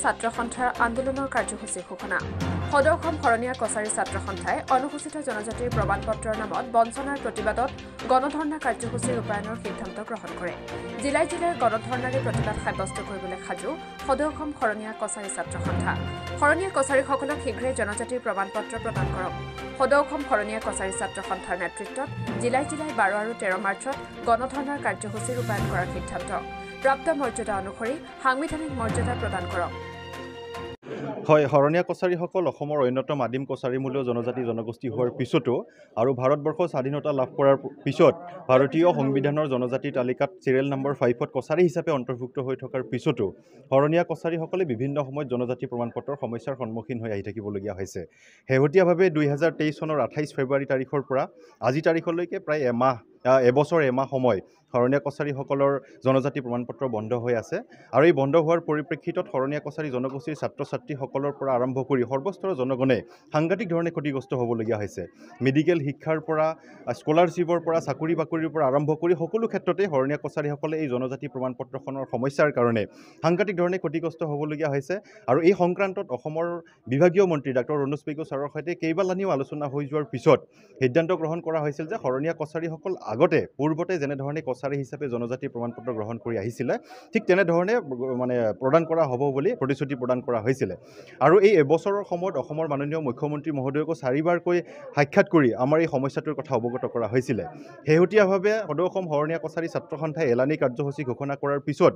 ছাত্ৰ সন্থাৰ আন্দোলনৰ কাৰ্যসূচী ঘোষণা সদৌ অসম শৰণীয়া কছাৰী ছাত্ৰ সন্থাই অনুসূচিত জনজাতিৰ প্ৰমাণপত্ৰৰ নামত বঞ্চনাৰ প্ৰতিবাদত গণধৰ্ণা কাৰ্যসূচী ৰূপায়ণৰ সিদ্ধান্ত গ্ৰহণ কৰে জিলাই জিলাৰ গণধৰ্ণাৰে প্ৰতিবাদ সাব্যস্ত কৰিবলৈ সাজু সদৌ অসম শৰণীয়া কছাৰী ছাত্ৰ সন্থা শৰণীয়া কছাৰীসকলক শীঘ্ৰে জনজাতিৰ প্ৰমাণপত্ৰ প্ৰদান কৰক সদৌ অসম শৰণীয়া কছাৰী ছাত্ৰ সন্থাৰ নেতৃত্বত জিলাই জিলাই 12 আৰু 13 মাৰ্চত গণধৰ্ণাৰ কাৰ্যসূচী ৰূপায়ণ কৰাৰ সিদ্ধান্ত প্ৰাপ্ত মৰ্যাদা অনুসৰি সাংবিধানিক মৰ্যাদা প্ৰদান কৰক হয় শৰণীয়া কছাৰীসকল অসমৰ অন্যতম আদিম কছাৰীমূলীয় জনজাতি জনগোষ্ঠী হোৱাৰ পিছতো আৰু ভাৰতবৰ্ষ স্বাধীনতা লাভ কৰাৰ পিছত ভাৰতীয় সংবিধানৰ জনজাতি তালিকাত চিৰিয়েল নম্বৰ 5ত কছাৰী হিচাপে অন্তৰ্ভুক্ত হৈ থকাৰ পিছতো শৰণীয়া কছাৰীসকলে বিভিন্ন সময়ত জনজাতি প্ৰমাণপত্ৰৰ সমস্যাৰ সন্মুখীন হৈ আহি থাকিবলগীয়া হৈছে শেহতীয়াভাৱে 2023 চনৰ 28 ফেব্ৰুৱাৰী তাৰিখৰ পৰা আজি তাৰিখলৈকে প্ৰায় এবছৰ এমাহ সময় শৰণীয়া কছাৰীসকলৰ জনজাতি প্ৰমাণপত্ৰ বন্ধ হৈ আছে আৰু এই বন্ধ হোৱাৰ পৰিপ্ৰেক্ষিতত শৰণীয়া কছাৰী জনগোষ্ঠীৰ ছাত্ৰ ছাত্ৰীসকলৰ পৰা আৰম্ভ কৰি সৰ্বস্তৰৰ জনগণে সাংঘাতিক ধৰণে ক্ষতিগ্ৰস্ত হ'বলগীয়া হৈছে মেডিকেল শিক্ষাৰ পৰা স্কলাৰশ্বিপৰ পৰা চাকৰি বাকৰিৰ পৰা আৰম্ভ কৰি সকলো ক্ষেত্ৰতে শৰণীয়া কছাৰীসকলে এই জনজাতি প্ৰমাণপত্ৰখনৰ সমস্যাৰ কাৰণে সাংঘাতিক ধৰণে ক্ষতিগ্ৰস্ত হ'বলগীয়া হৈছে আৰু এই সংক্ৰান্তত অসমৰ বিভাগীয় মন্ত্ৰী ডক্টৰ ৰণোজ পেগু ছাৰৰ সৈতে কেইবালানিও আলোচনা হৈ যোৱাৰ পিছত সিদ্ধান্ত গ্ৰহণ কৰা হৈছিল যে শৰণীয়া কছাৰীসকল আগতে পূৰ্বতে যেনেধৰণে কছাৰী হিচাপে জনজাতি প্ৰমাণপত্ৰ গ্ৰহণ কৰি আহিছিলে ঠিক তেনেধৰণে মানে প্ৰদান কৰা হ'ব বুলি প্ৰতিশ্ৰুতি প্ৰদান কৰা হৈছিলে আৰু এই এবছৰৰ সময়ত অসমৰ মাননীয় মুখ্যমন্ত্ৰী মহোদয়কো 4বাৰকৈ সাক্ষাৎ কৰি আমাৰ এই সমস্যাটোৰ কথা অৱগত কৰা হৈছিলে শেহতীয়াভাৱে সদৌ অসম শৰণীয়া কছাৰী ছাত্ৰ সন্থাই এলানি কাৰ্যসূচী ঘোষণা কৰাৰ পিছত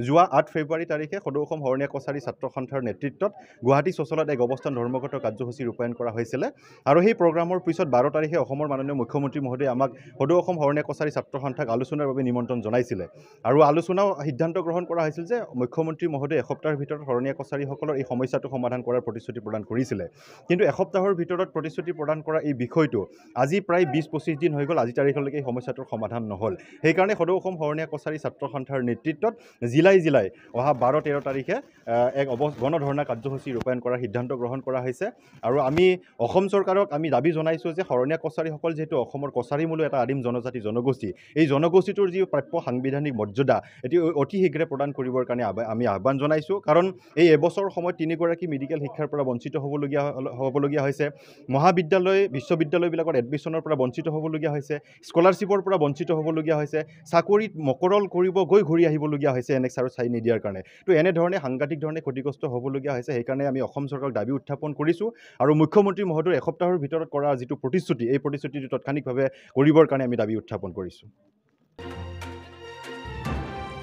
যোৱা 8 ফেব্ৰুৱাৰী তাৰিখে সদৌ অসম শৰণীয়া কছাৰী ছাত্ৰ সন্থাৰ নেতৃত্বত গুৱাহাটী চচলত এক অৱস্থান ধৰ্মগত কাৰ্যসূচী ৰূপায়ণ কৰা হৈছিলে আৰু সেই প্ৰগ্ৰামৰ পিছত 12 তাৰিখে অসমৰ মাননীয় মুখ্যমন্ত্ৰী মহোদয়ে আমাক সদৌ অসম শৰণীয়া কছাৰী ছাত্ৰ সন্থাক আলোচনাৰ বাবে নিমন্ত্ৰণ জনাইছিলে আৰু আলোচনাও সিদ্ধান্ত গ্ৰহণ কৰা হৈছিল যে মুখ্যমন্ত্ৰী মহোদয়ে এসপ্তাহৰ ভিতৰত শৰণীয়া কছাৰীসকলৰ এই সমস্যাটো সমাধান কৰাৰ প্ৰতিশ্ৰুতি প্ৰদান কৰিছিলে কিন্তু এসপ্তাহৰ ভিতৰত প্ৰতিশ্ৰুতি প্ৰদান কৰা এই বিষয়টো আজি প্ৰায় 20-25 দিন হৈ গ'ল আজি তাৰিখলৈকে এই সমস্যাটোৰ সমাধান নহ'ল সেইকাৰণে সদৌ অসম শৰণীয়া কছাৰী ছাত্ৰ সন্থাৰ নেতৃত্বত জিলাই অহা 12-13 তাৰিখে এক গণধৰ্ণা কাৰ্যসূচী ৰূপায়ণ কৰাৰ সিদ্ধান্ত গ্ৰহণ কৰা হৈছে আৰু আমি অসম চৰকাৰক আমি দাবী জনাইছোঁ যে শৰণীয়া কছাৰীসকল যিহেতু অসমৰ কছাৰীমূলীয় এটা আদিম জনজাতি জনগোষ্ঠী এই জনগোষ্ঠীটোৰ যি প্ৰাপ্য সাংবিধানিক মৰ্যাদা এটি অতি শীঘ্ৰে প্ৰদান কৰিবৰ কাৰণে আমি আহ্বান জনাইছোঁ কাৰণ এই এবছৰ সময়ত 3গৰাকী মেডিকেল শিক্ষাৰ পৰা বঞ্চিত হ'বলগীয়া হৈছে মহাবিদ্যালয় বিশ্ববিদ্যালয়বিলাকত এডমিশ্যনৰ পৰা বঞ্চিত হ'বলগীয়া হৈছে স্কলাৰশ্বিপৰ পৰা বঞ্চিত হ'বলগীয়া হৈছে চাকৰিত মকৰল কৰিব গৈ ঘূৰি আহিবলগীয়া হৈছে এনেক্স আৰু চাই নিদিয়াৰ কাৰণে তো এনেধৰণে সাংঘাতিক ধৰণে ক্ষতিগ্ৰস্ত হ'বলগীয়া হৈছে সেইকাৰণে আমি অসম চৰকাৰক দাবী উত্থাপন কৰিছোঁ আৰু মুখ্যমন্ত্ৰী মহোদয়ৰ এসপ্তাহৰ ভিতৰত কৰা যিটো প্ৰতিশ্ৰুতি এই প্ৰতিশ্ৰুতিটো তাৎক্ষণিকভাৱে কৰিবৰ কাৰণে আমি দাবী উত্থাপন কৰিছোঁ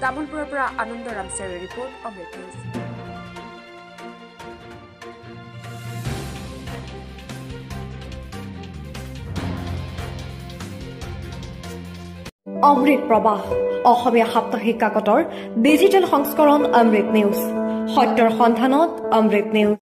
তামুলপুৰৰ পৰা আনন্দ ৰামচাৰীৰ ৰিপৰ্ট অমৃত নিউজ অমৃত প্ৰবাহ অসমীয়া সাপ্তাহিক কাকতৰ ডিজিটেল সংস্কৰণ অমৃত নিউজ সত্যৰ সন্ধানত অমৃত নিউজ